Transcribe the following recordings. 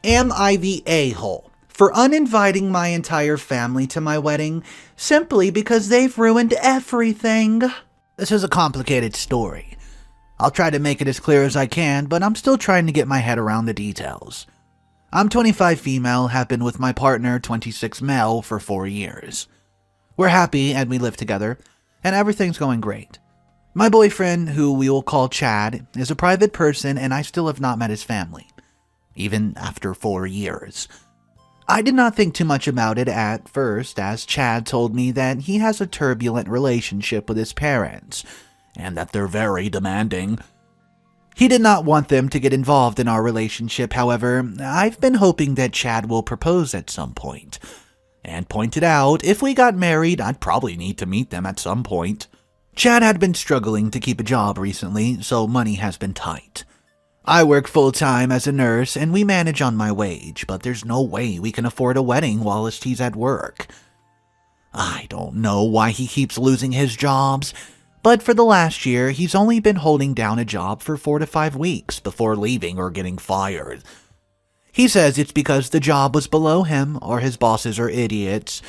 Am I the a-hole for uninviting my entire family to my wedding simply because they've ruined everything? This is a complicated story. I'll try to make it as clear as I can, but I'm still trying to get my head around the details. I'm 25 female, have been with my partner, 26 male, for 4 years. We're happy and we live together, and everything's going great. My boyfriend, who we will call Chad, is a private person and I still have not met his family, even after 4 years. I did not think too much about it at first, as Chad told me that he has a turbulent relationship with his parents, and that they're very demanding. He did not want them to get involved in our relationship, however. I've been hoping that Chad will propose at some point, and pointed out if we got married, I'd probably need to meet them at some point. Chad had been struggling to keep a job recently, so money has been tight. I work full-time as a nurse and we manage on my wage, but there's no way we can afford a wedding whilst he's at work. I don't know why he keeps losing his jobs, but for the last year he's only been holding down a job for 4 to 5 weeks before leaving or getting fired. He says it's because the job was below him or his bosses are idiots,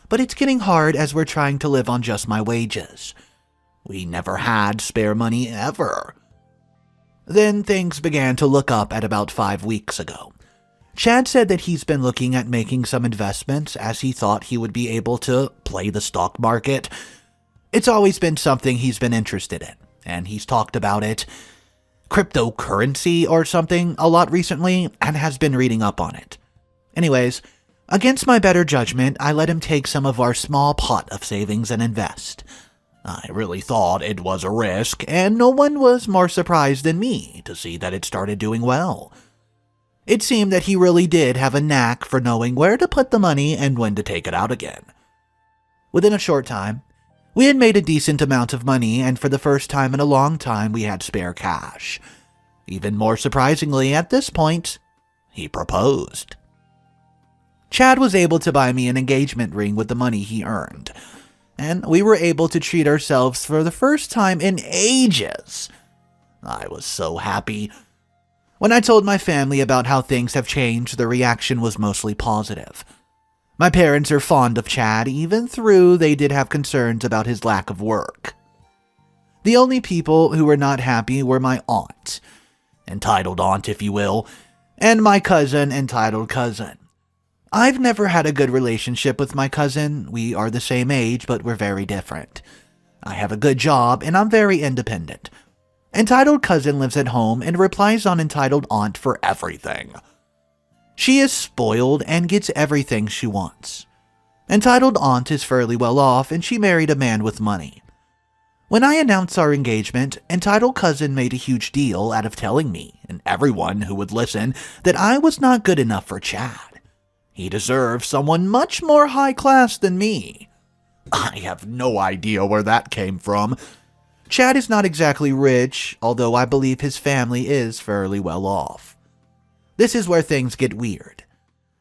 but it's getting hard as we're trying to live on just my wages. We never had spare money ever. Then things began to look up at about 5 weeks ago. Chad said that he's been looking at making some investments as he thought he would be able to play the stock market. It's always been something he's been interested in, and he's talked about it, cryptocurrency or something, a lot recently, and has been reading up on it. Anyways, against my better judgment, I let him take some of our small pot of savings and invest. I really thought it was a risk, and no one was more surprised than me to see that it started doing well. It seemed that he really did have a knack for knowing where to put the money and when to take it out again. Within a short time, we had made a decent amount of money, and for the first time in a long time we had spare cash. Even more surprisingly, at this point, he proposed. Chad was able to buy me an engagement ring with the money he earned, and we were able to treat ourselves for the first time in ages. I was so happy. When I told my family about how things have changed, the reaction was mostly positive. My parents are fond of Chad, even though they did have concerns about his lack of work. The only people who were not happy were my aunt, entitled aunt if you will, and my cousin, entitled cousin. I've never had a good relationship with my cousin. We are the same age, but we're very different. I have a good job, and I'm very independent. Entitled cousin lives at home and replies on entitled aunt for everything. She is spoiled and gets everything she wants. Entitled aunt is fairly well off, and she married a man with money. When I announced our engagement, entitled cousin made a huge deal out of telling me, and everyone who would listen, that I was not good enough for Chad. He deserves someone much more high class than me. I have no idea where that came from. Chad is not exactly rich, although I believe his family is fairly well off. This is where things get weird.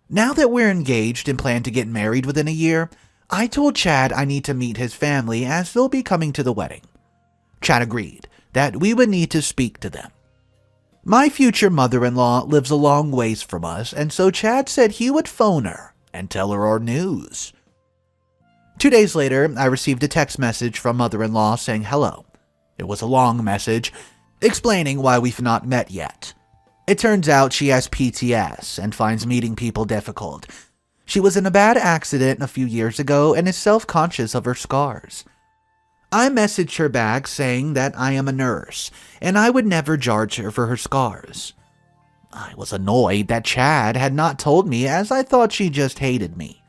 Now that we're engaged and plan to get married within a year, I told Chad I need to meet his family as they'll be coming to the wedding. Chad agreed that we would need to speak to them. My future mother-in-law lives a long ways from us, and so Chad said he would phone her and tell her our news. 2 days later, I received a text message from mother-in-law saying hello. It was a long message, explaining why we've not met yet. It turns out she has PTS and finds meeting people difficult. She was in a bad accident a few years ago and is self-conscious of her scars. I messaged her back saying that I am a nurse, and I would never judge her for her scars. I was annoyed that Chad had not told me, as I thought she just hated me.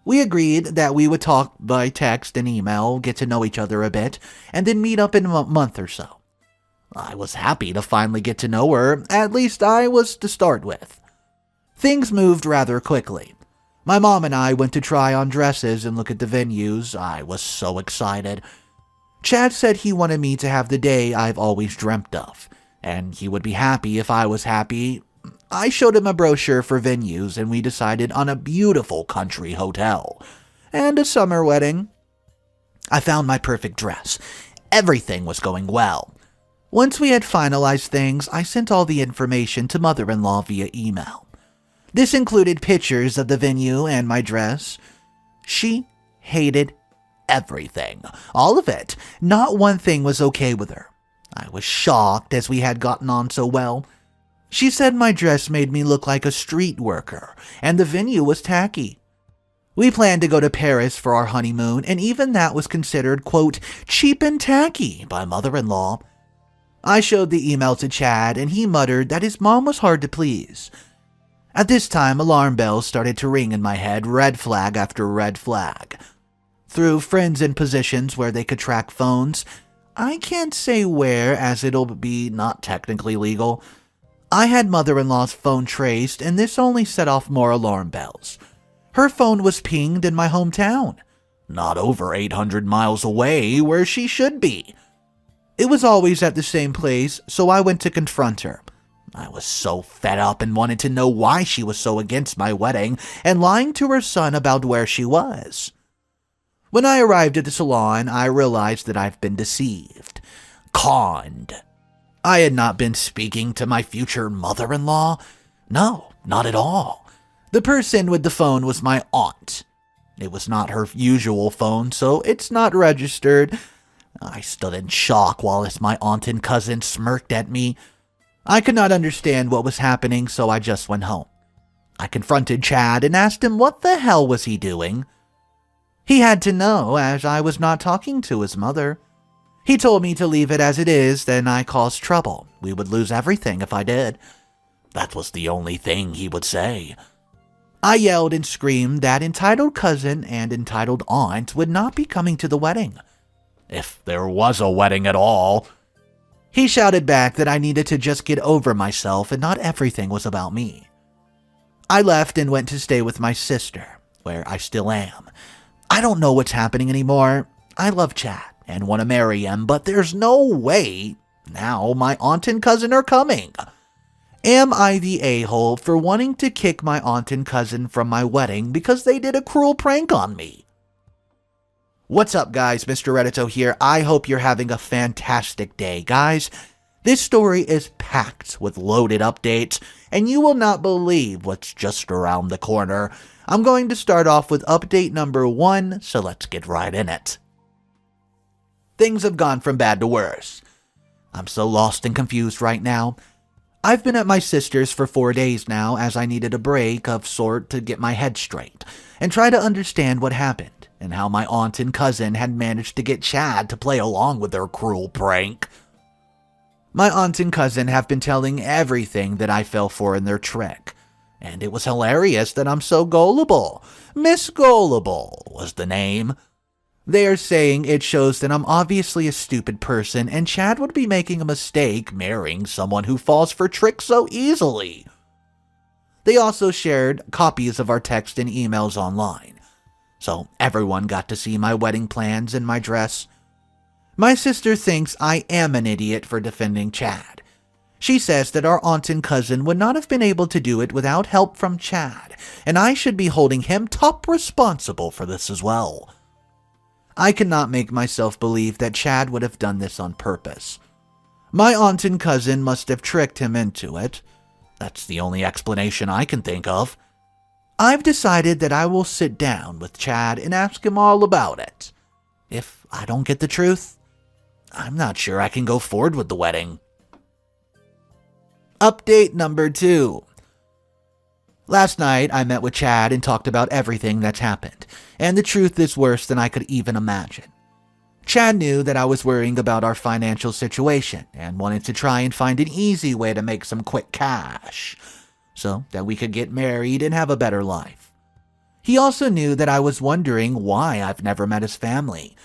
We agreed that we would talk by text and email, get to know each other a bit, and then meet up in a month or so. I was happy to finally get to know her, at least I was to start with. Things moved rather quickly. My mom and I went to try on dresses and look at the venues. I was so excited. Chad said he wanted me to have the day I've always dreamt of, and he would be happy if I was happy. I showed him a brochure for venues, and we decided on a beautiful country hotel and a summer wedding. I found my perfect dress. Everything was going well. Once we had finalized things, I sent all the information to mother-in-law via email. This included pictures of the venue and my dress. She hated everything. All of it. Not one thing was okay with her. I was shocked as we had gotten on so well. She said my dress made me look like a street worker, and the venue was tacky. We planned to go to Paris for our honeymoon, and even that was considered, quote, cheap and tacky by mother-in-law. I showed the email to Chad, and he muttered that his mom was hard to please. At this time, alarm bells started to ring in my head, red flag after red flag. Through friends in positions where they could track phones, I can't say where as it'll be not technically legal, I had mother-in-law's phone traced, and this only set off more alarm bells. Her phone was pinged in my hometown, not over 800 miles away where she should be. It was always at the same place, so I went to confront her. I was so fed up and wanted to know why she was so against my wedding and lying to her son about where she was. When I arrived at the salon, I realized that I've been deceived, conned. I had not been speaking to my future mother-in-law. No, not at all. The person with the phone was my aunt. It was not her usual phone, so it's not registered. I stood in shock while my aunt and cousin smirked at me. I could not understand what was happening, so I just went home. I confronted Chad and asked him what the hell was he doing. He had to know, as I was not talking to his mother. He told me to leave it as it is, then I caused trouble. We would lose everything if I did. That was the only thing he would say. I yelled and screamed that entitled cousin and entitled aunt would not be coming to the wedding. If there was a wedding at all. He shouted back that I needed to just get over myself and not everything was about me. I left and went to stay with my sister, where I still am. I don't know what's happening anymore. I love Chad and want to marry him, but there's no way now my aunt and cousin are coming. Am I the a-hole for wanting to kick my aunt and cousin from my wedding because they did a cruel prank on me? What's up, guys? Mr. Reddito here. I hope you're having a fantastic day, guys. This story is packed with loaded updates, and you will not believe what's just around the corner. I'm going to start off with update number 1, so let's get right in it. Things have gone from bad to worse. I'm so lost and confused right now. I've been at my sister's for 4 days now as I needed a break of sort to get my head straight and try to understand what happened and how my aunt and cousin had managed to get Chad to play along with their cruel prank. My aunt and cousin have been telling everything that I fell for in their trick, and it was hilarious that I'm so gullible. Miss Gullible was the name. They are saying it shows that I'm obviously a stupid person and Chad would be making a mistake marrying someone who falls for tricks so easily. They also shared copies of our text and emails online, so everyone got to see my wedding plans and my dress. My sister thinks I am an idiot for defending Chad. She says that our aunt and cousin would not have been able to do it without help from Chad, and I should be holding him top responsible for this as well. I cannot make myself believe that Chad would have done this on purpose. My aunt and cousin must have tricked him into it. That's the only explanation I can think of. I've decided that I will sit down with Chad and ask him all about it. If I don't get the truth, I'm not sure I can go forward with the wedding. Update number 2. Last night, I met with Chad and talked about everything that's happened, and the truth is worse than I could even imagine. Chad knew that I was worrying about our financial situation and wanted to try and find an easy way to make some quick cash, so that we could get married and have a better life. He also knew that I was wondering why I've never met his family.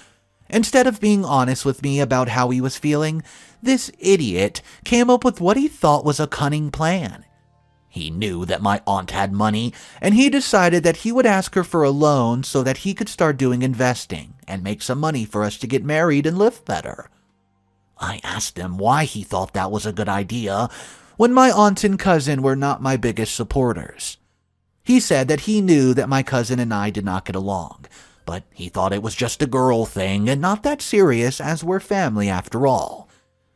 Instead of being honest with me about how he was feeling, this idiot came up with what he thought was a cunning plan. He knew that my aunt had money, and he decided that he would ask her for a loan so that he could start doing investing and make some money for us to get married and live better. I asked him why he thought that was a good idea when my aunt and cousin were not my biggest supporters. He said that he knew that my cousin and I did not get along, but he thought it was just a girl thing and not that serious as we're family after all,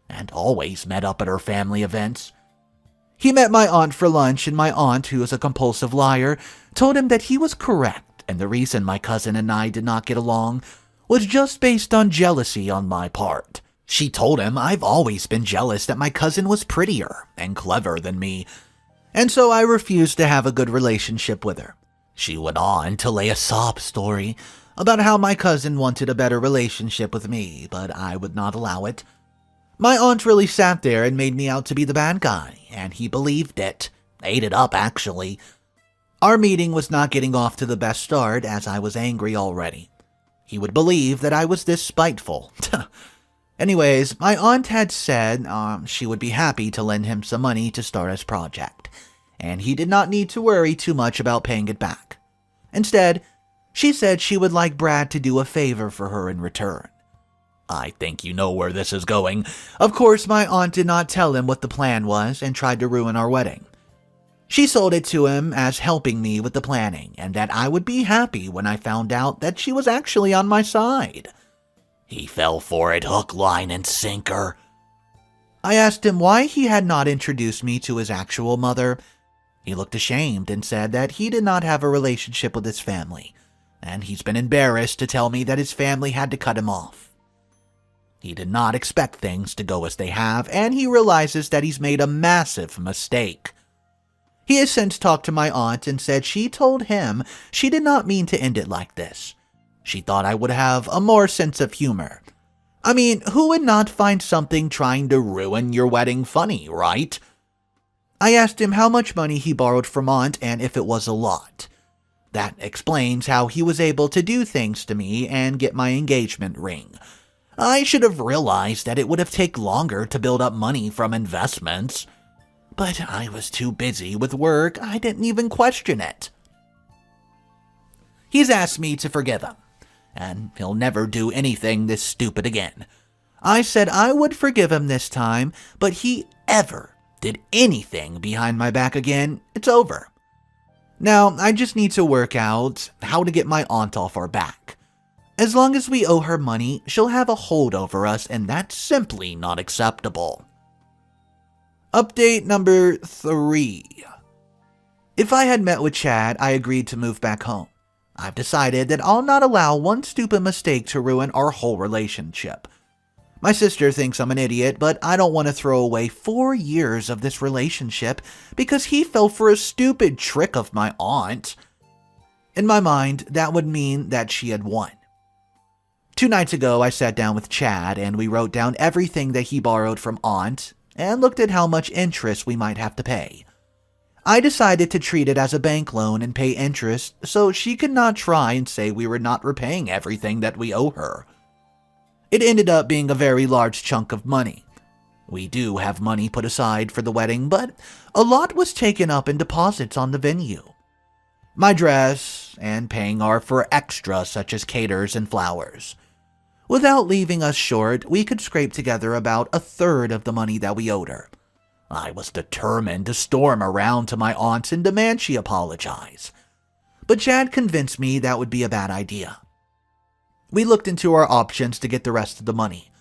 and always met up at her family events. He met my aunt for lunch, and my aunt, who is a compulsive liar, told him that he was correct, and the reason my cousin and I did not get along was just based on jealousy on my part. She told him I've always been jealous that my cousin was prettier and clever than me, and so I refused to have a good relationship with her. She went on to lay a sob story about how my cousin wanted a better relationship with me, but I would not allow it. My aunt really sat there and made me out to be the bad guy, and he believed it. Ate it up, actually. Our meeting was not getting off to the best start, as I was angry already. He would believe that I was this spiteful. Anyways, my aunt had said she would be happy to lend him some money to start his project, and he did not need to worry too much about paying it back. Instead, she said she would like Brad to do a favor for her in return. I think you know where this is going. Of course, my aunt did not tell him what the plan was and tried to ruin our wedding. She sold it to him as helping me with the planning, and that I would be happy when I found out that she was actually on my side. He fell for it hook, line, and sinker. I asked him why he had not introduced me to his actual mother. He looked ashamed and said that he did not have a relationship with his family, and he's been embarrassed to tell me that his family had to cut him off. He did not expect things to go as they have, and he realizes that he's made a massive mistake. He has since talked to my aunt and said she told him she did not mean to end it like this. She thought I would have a more sense of humor. I mean, who would not find something trying to ruin your wedding funny, right? I asked him how much money he borrowed from aunt and if it was a lot. That explains how he was able to do things to me and get my engagement ring. I should have realized that it would have taken longer to build up money from investments. But I was too busy with work, I didn't even question it. He's asked me to forgive him, and he'll never do anything this stupid again. I said I would forgive him this time, but he ever did anything behind my back again, it's over. Now, I just need to work out how to get my aunt off our back. As long as we owe her money, she'll have a hold over us, and that's simply not acceptable. Update number 3. If I had met with Chad, I agreed to move back home. I've decided that I'll not allow one stupid mistake to ruin our whole relationship. My sister thinks I'm an idiot, but I don't want to throw away 4 years of this relationship because he fell for a stupid trick of my aunt. In my mind, that would mean that she had won. 2 nights ago, I sat down with Chad and we wrote down everything that he borrowed from aunt and looked at how much interest we might have to pay. I decided to treat it as a bank loan and pay interest so she could not try and say we were not repaying everything that we owe her. It ended up being a very large chunk of money. We do have money put aside for the wedding, but a lot was taken up in deposits on the venue. My dress and paying are for extras such as caters and flowers. Without leaving us short, we could scrape together about 1/3 of the money that we owed her. I was determined to storm around to my aunt's and demand she apologize. But Chad convinced me that would be a bad idea. We looked into our options to get the rest of the money.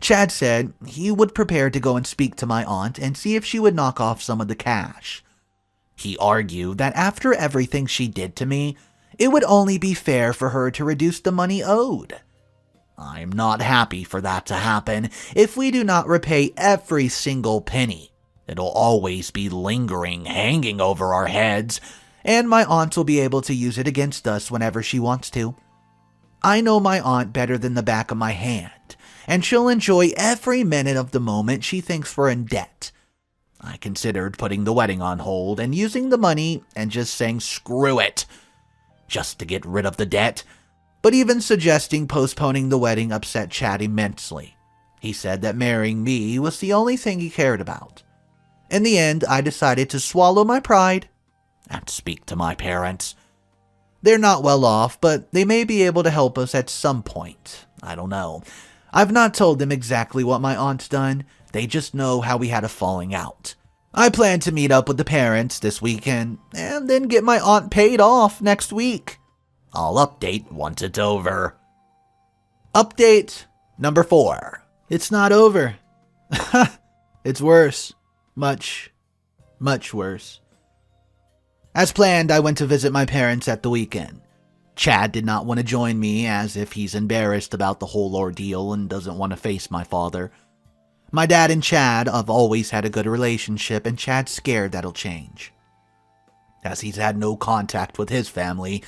Chad said he would prepare to go and speak to my aunt and see if she would knock off some of the cash. He argued that after everything she did to me, it would only be fair for her to reduce the money owed. I'm not happy for that to happen. If we do not repay every single penny, it'll always be lingering, hanging over our heads, and my aunt will be able to use it against us whenever she wants to. I know my aunt better than the back of my hand, and she'll enjoy every minute of the moment she thinks we're in debt. I considered putting the wedding on hold and using the money and just saying screw it, just to get rid of the debt. But even suggesting postponing the wedding upset Chad immensely. He said that marrying me was the only thing he cared about. In the end, I decided to swallow my pride and speak to my parents. They're not well off, but they may be able to help us at some point. I don't know. I've not told them exactly what my aunt's done. They just know how we had a falling out. I plan to meet up with the parents this weekend and then get my aunt paid off next week. I'll update once it's over. Update number 4. It's not over. It's worse. Much Much worse. As planned, I went to visit my parents at the weekend. Chad did not want to join me, as if he's embarrassed about the whole ordeal and doesn't want to face my father. My dad and Chad have always had a good relationship, and Chad's scared that'll change. As he's had no contact with his family,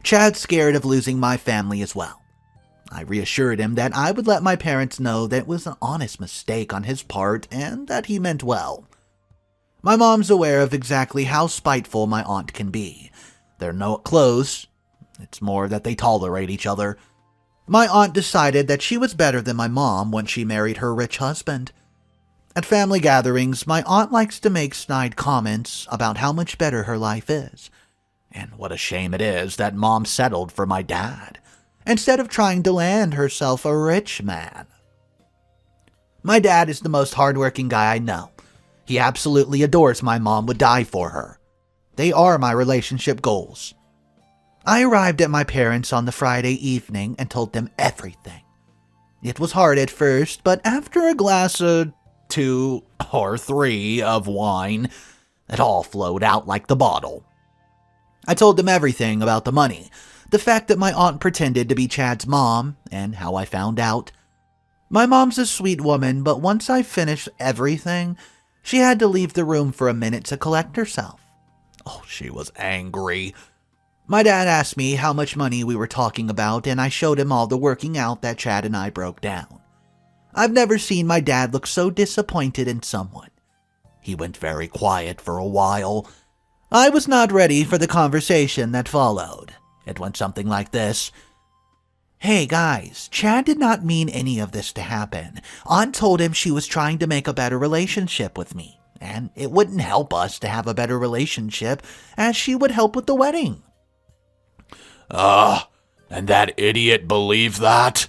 Chad's scared of losing my family as well. I reassured him that I would let my parents know that it was an honest mistake on his part and that he meant well. My mom's aware of exactly how spiteful my aunt can be. They're not close. It's more that they tolerate each other. My aunt decided that she was better than my mom when she married her rich husband. At family gatherings, my aunt likes to make snide comments about how much better her life is. And what a shame it is that mom settled for my dad, instead of trying to land herself a rich man. My dad is the most hardworking guy I know. He absolutely adores my mom, would die for her. They are my relationship goals. I arrived at my parents' on the Friday evening and told them everything. It was hard at first, but after a glass of 2 or 3 of wine, it all flowed out like the bottle. I told them everything about the money, the fact that my aunt pretended to be Chad's mom, and how I found out. My mom's a sweet woman, but once I finished everything, she had to leave the room for a minute to collect herself. Oh, she was angry. My dad asked me how much money we were talking about, and I showed him all the working out that Chad and I broke down. I've never seen my dad look so disappointed in someone. He went very quiet for a while. I was not ready for the conversation that followed. It went something like this. Hey guys, Chad did not mean any of this to happen. Aunt told him she was trying to make a better relationship with me, and it wouldn't help us to have a better relationship as she would help with the wedding. And that idiot believed that?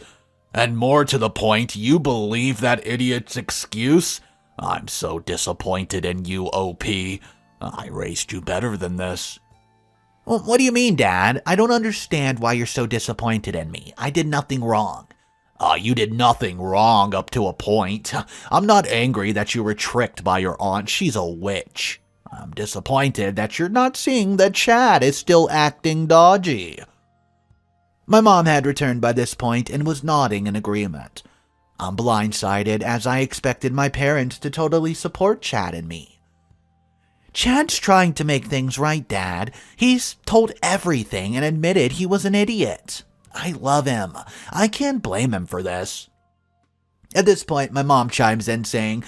And more to the point, you believe that idiot's excuse? I'm so disappointed in you, OP. I raised you better than this. Well, what do you mean, Dad? I don't understand why you're so disappointed in me. I did nothing wrong. You did nothing wrong up to a point. I'm not angry that you were tricked by your aunt. She's a witch. I'm disappointed that you're not seeing that Chad is still acting dodgy. My mom had returned by this point and was nodding in agreement. I'm blindsided as I expected my parents to totally support Chad and me. Chad's trying to make things right, Dad. He's told everything and admitted he was an idiot. I love him. I can't blame him for this. At this point, my mom chimes in saying,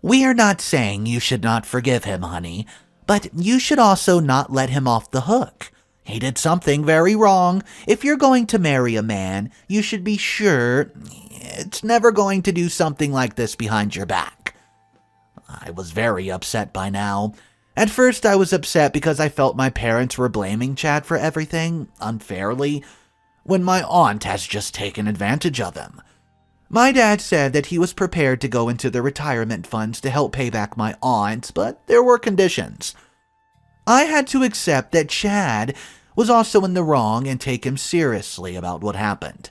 We are not saying you should not forgive him, honey, but you should also not let him off the hook. He did something very wrong. If you're going to marry a man, you should be sure it's never going to do something like this behind your back. I was very upset by now. At first, I was upset because I felt my parents were blaming Chad for everything, unfairly, when my aunt has just taken advantage of him. My dad said that he was prepared to go into the retirement funds to help pay back my aunt, but there were conditions. I had to accept that Chad was also in the wrong and take him seriously about what happened.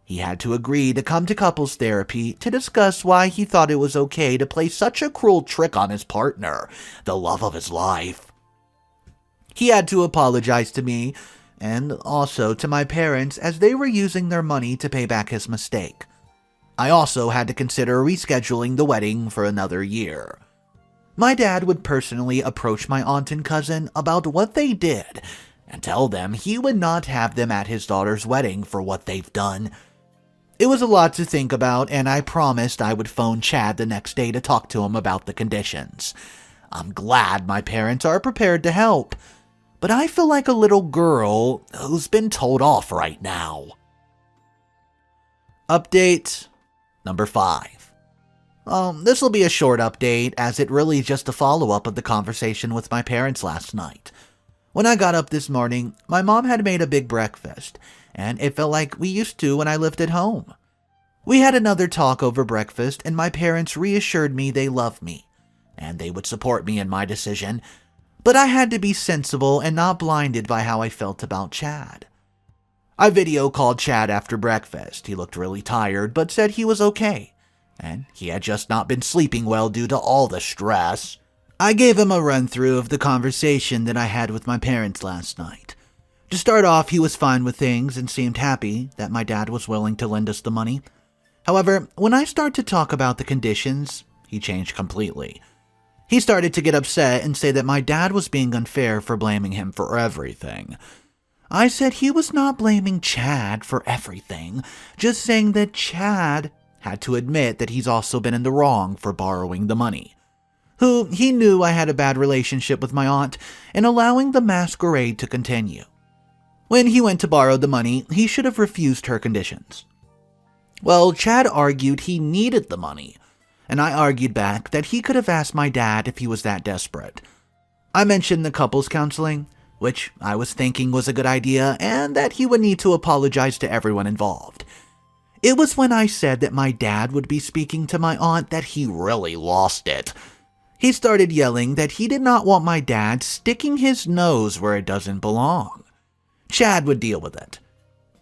He had to agree to come to couples therapy to discuss why he thought it was okay to play such a cruel trick on his partner, the love of his life. He had to apologize to me and also to my parents as they were using their money to pay back his mistake. I also had to consider rescheduling the wedding for another year. My dad would personally approach my aunt and cousin about what they did and tell them he would not have them at his daughter's wedding for what they've done. It was a lot to think about, and I promised I would phone Chad the next day to talk to him about the conditions. I'm glad my parents are prepared to help, but I feel like a little girl who's been told off right now. Update number 5. This will be a short update, as it really is just a follow-up of the conversation with my parents last night. When I got up this morning, my mom had made a big breakfast, and it felt like we used to when I lived at home. We had another talk over breakfast, and my parents reassured me they love me, and they would support me in my decision, but I had to be sensible and not blinded by how I felt about Chad. I video called Chad after breakfast. He looked really tired, but said he was okay, and he had just not been sleeping well due to all the stress. I gave him a run-through of the conversation that I had with my parents last night. To start off, he was fine with things and seemed happy that my dad was willing to lend us the money. However, when I start to talk about the conditions, he changed completely. He started to get upset and say that my dad was being unfair for blaming him for everything. I said he was not blaming Chad for everything, just saying that Chad had to admit that he's also been in the wrong for borrowing the money. He knew I had a bad relationship with my aunt and allowing the masquerade to continue. When he went to borrow the money, he should have refused her conditions. Well, Chad argued he needed the money, and I argued back that he could have asked my dad if he was that desperate. I mentioned the couples counseling, which I was thinking was a good idea, and that he would need to apologize to everyone involved. It was when I said that my dad would be speaking to my aunt that he really lost it. He started yelling that he did not want my dad sticking his nose where it doesn't belong. Chad would deal with it.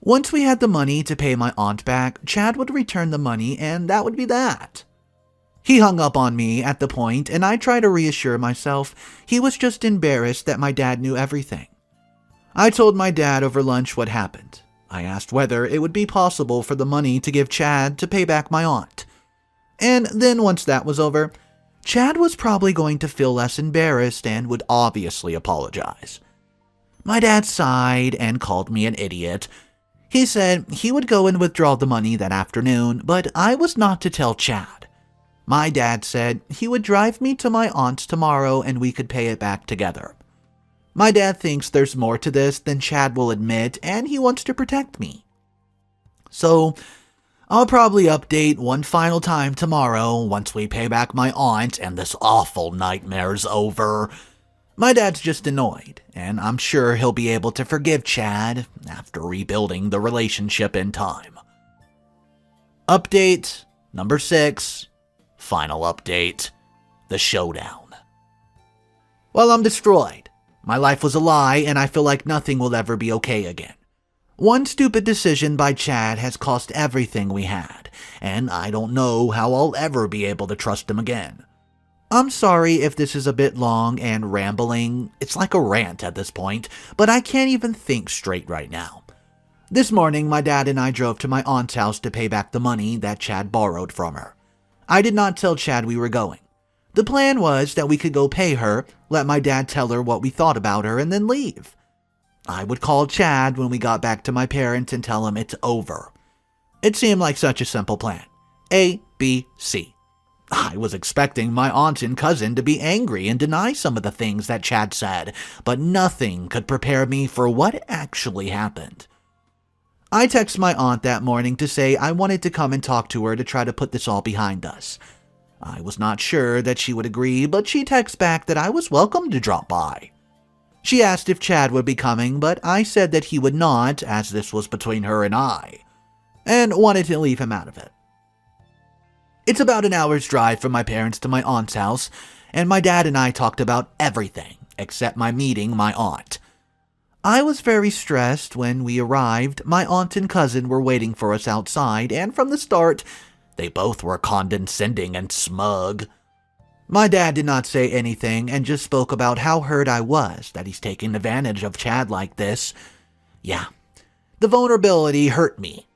Once we had the money to pay my aunt back, Chad would return the money and that would be that. He hung up on me at the point and I tried to reassure myself he was just embarrassed that my dad knew everything. I told my dad over lunch what happened. I asked whether it would be possible for the money to give Chad to pay back my aunt. And then once that was over, Chad was probably going to feel less embarrassed and would obviously apologize. My dad sighed and called me an idiot. He said he would go and withdraw the money that afternoon, but I was not to tell Chad. My dad said he would drive me to my aunt's tomorrow and we could pay it back together. My dad thinks there's more to this than Chad will admit, and he wants to protect me. So, I'll probably update one final time tomorrow once we pay back my aunt and this awful nightmare's over. My dad's just annoyed, and I'm sure he'll be able to forgive Chad after rebuilding the relationship in time. Update number 6. Final update. The showdown. Well, I'm destroyed. My life was a lie, and I feel like nothing will ever be okay again. One stupid decision by Chad has cost everything we had, and I don't know how I'll ever be able to trust him again. I'm sorry if this is a bit long and rambling. It's like a rant at this point, but I can't even think straight right now. This morning, my dad and I drove to my aunt's house to pay back the money that Chad borrowed from her. I did not tell Chad we were going. The plan was that we could go pay her, let my dad tell her what we thought about her, and then leave. I would call Chad when we got back to my parents and tell him it's over. It seemed like such a simple plan. A, B, C. I was expecting my aunt and cousin to be angry and deny some of the things that Chad said, but nothing could prepare me for what actually happened. I texted my aunt that morning to say I wanted to come and talk to her to try to put this all behind us. I was not sure that she would agree, but she texted back that I was welcome to drop by. She asked if Chad would be coming, but I said that he would not, as this was between her and I, and wanted to leave him out of it. It's about an hour's drive from my parents to my aunt's house, and my dad and I talked about everything except my meeting my aunt. I was very stressed when we arrived. My aunt and cousin were waiting for us outside, and from the start, they both were condescending and smug. My dad did not say anything and just spoke about how hurt I was that he's taking advantage of Chad like this. Yeah, the vulnerability hurt me.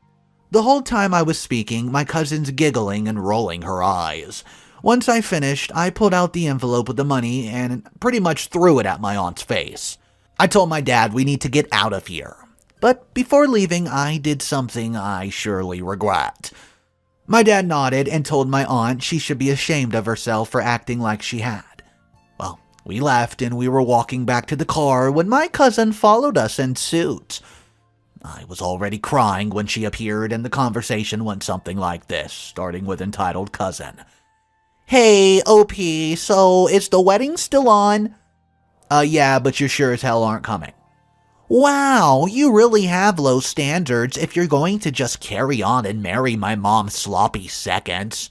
The whole time I was speaking, my cousin's giggling and rolling her eyes. Once I finished, I pulled out the envelope with the money and pretty much threw it at my aunt's face. I told my dad we need to get out of here. But before leaving, I did something I surely regret. My dad nodded and told my aunt she should be ashamed of herself for acting like she had. Well, we left and we were walking back to the car when my cousin followed us in suit. I was already crying when she appeared, and the conversation went something like this, starting with entitled cousin. Hey, OP, so is the wedding still on? Yeah, but you sure as hell aren't coming. Wow, you really have low standards if you're going to just carry on and marry my mom's sloppy seconds.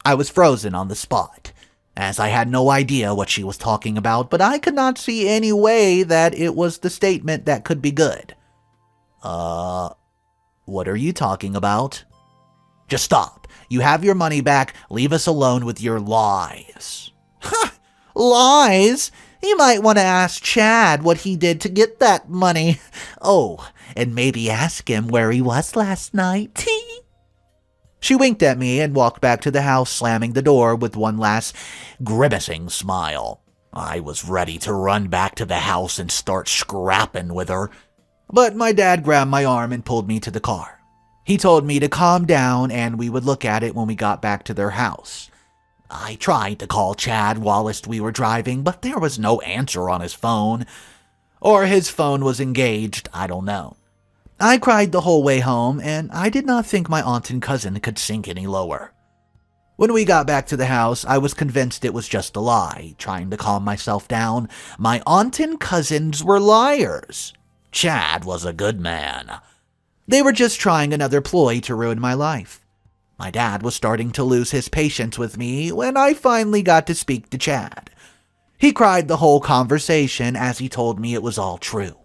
I was frozen on the spot, as I had no idea what she was talking about, but I could not see any way that it was the statement that could be good. What are you talking about? Just stop. You have your money back. Leave us alone with your lies. Ha! Lies? You might want to ask Chad what he did to get that money. Oh, and maybe ask him where he was last night. She winked at me and walked back to the house, slamming the door with one last Grimacing smile. I was ready to run back to the house and start scrapping with her. But my dad grabbed my arm and pulled me to the car. He told me to calm down and we would look at it when we got back to their house. I tried to call Chad whilst we were driving, but there was no answer on his phone. Or his phone was engaged, I don't know. I cried the whole way home, and I did not think my aunt and cousin could sink any lower. When we got back to the house, I was convinced it was just a lie, trying to calm myself down. My aunt and cousins were liars. Chad was a good man. They were just trying another ploy to ruin my life. My dad was starting to lose his patience with me when I finally got to speak to Chad. He cried the whole conversation as he told me it was all true.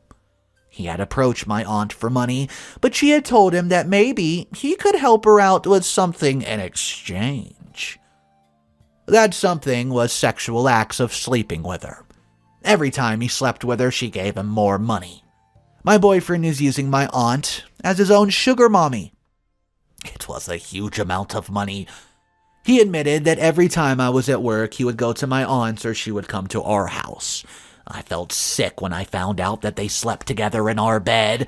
He had approached my aunt for money, but she had told him that maybe he could help her out with something in exchange. That something was sexual acts of sleeping with her. Every time he slept with her, she gave him more money. My boyfriend is using my aunt as his own sugar mommy. It was a huge amount of money. He admitted that every time I was at work, he would go to my aunt's or she would come to our house. I felt sick when I found out that they slept together in our bed.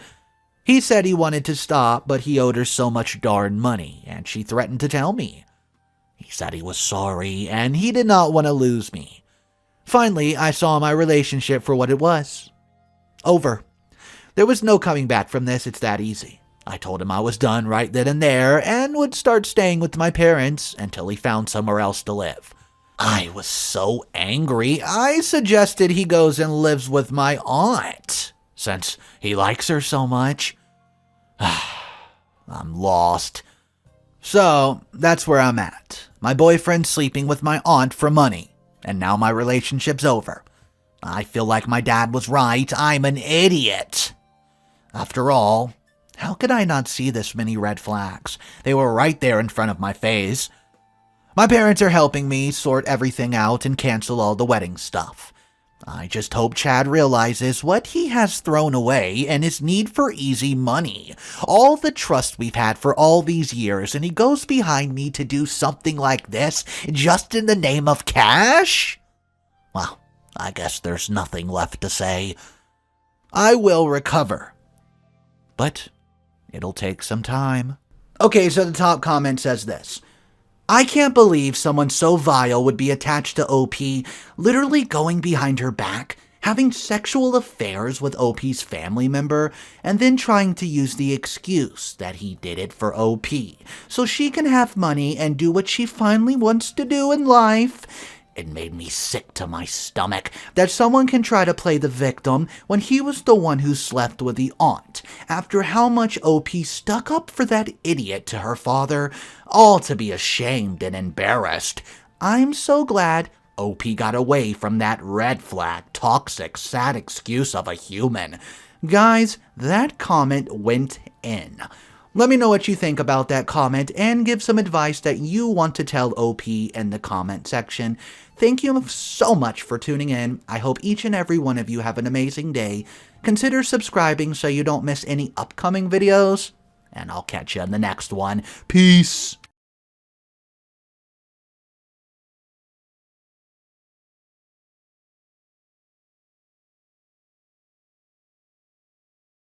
He said he wanted to stop, but he owed her so much darn money, and she threatened to tell me. He said he was sorry, and he did not want to lose me. Finally, I saw my relationship for what it was. Over. There was no coming back from this, it's that easy. I told him I was done right then and there, and would start staying with my parents until he found somewhere else to live. I was so angry, I suggested he goes and lives with my aunt, since he likes her so much. I'm lost. So, that's where I'm at. My boyfriend's sleeping with my aunt for money, and now my relationship's over. I feel like my dad was right. I'm an idiot. After all, how could I not see this many red flags? They were right there in front of my face. My parents are helping me sort everything out and cancel all the wedding stuff. I just hope Chad realizes what he has thrown away and his need for easy money. All the trust we've had for all these years, and he goes behind me to do something like this just in the name of cash? Well, I guess there's nothing left to say. I will recover. But it'll take some time. Okay, so the top comment says this. I can't believe someone so vile would be attached to OP, literally going behind her back, having sexual affairs with OP's family member, and then trying to use the excuse that he did it for OP, so she can have money and do what she finally wants to do in life. It made me sick to my stomach that someone can try to play the victim when he was the one who slept with the aunt, after how much OP stuck up for that idiot to her father, all to be ashamed and embarrassed. I'm so glad OP got away from that red flag, toxic, sad excuse of a human. Guys, that comment went in. Let me know what you think about that comment and give some advice that you want to tell OP in the comment section. Thank you so much for tuning in. I hope each and every one of you have an amazing day. Consider subscribing so you don't miss any upcoming videos, and I'll catch you in the next one. Peace.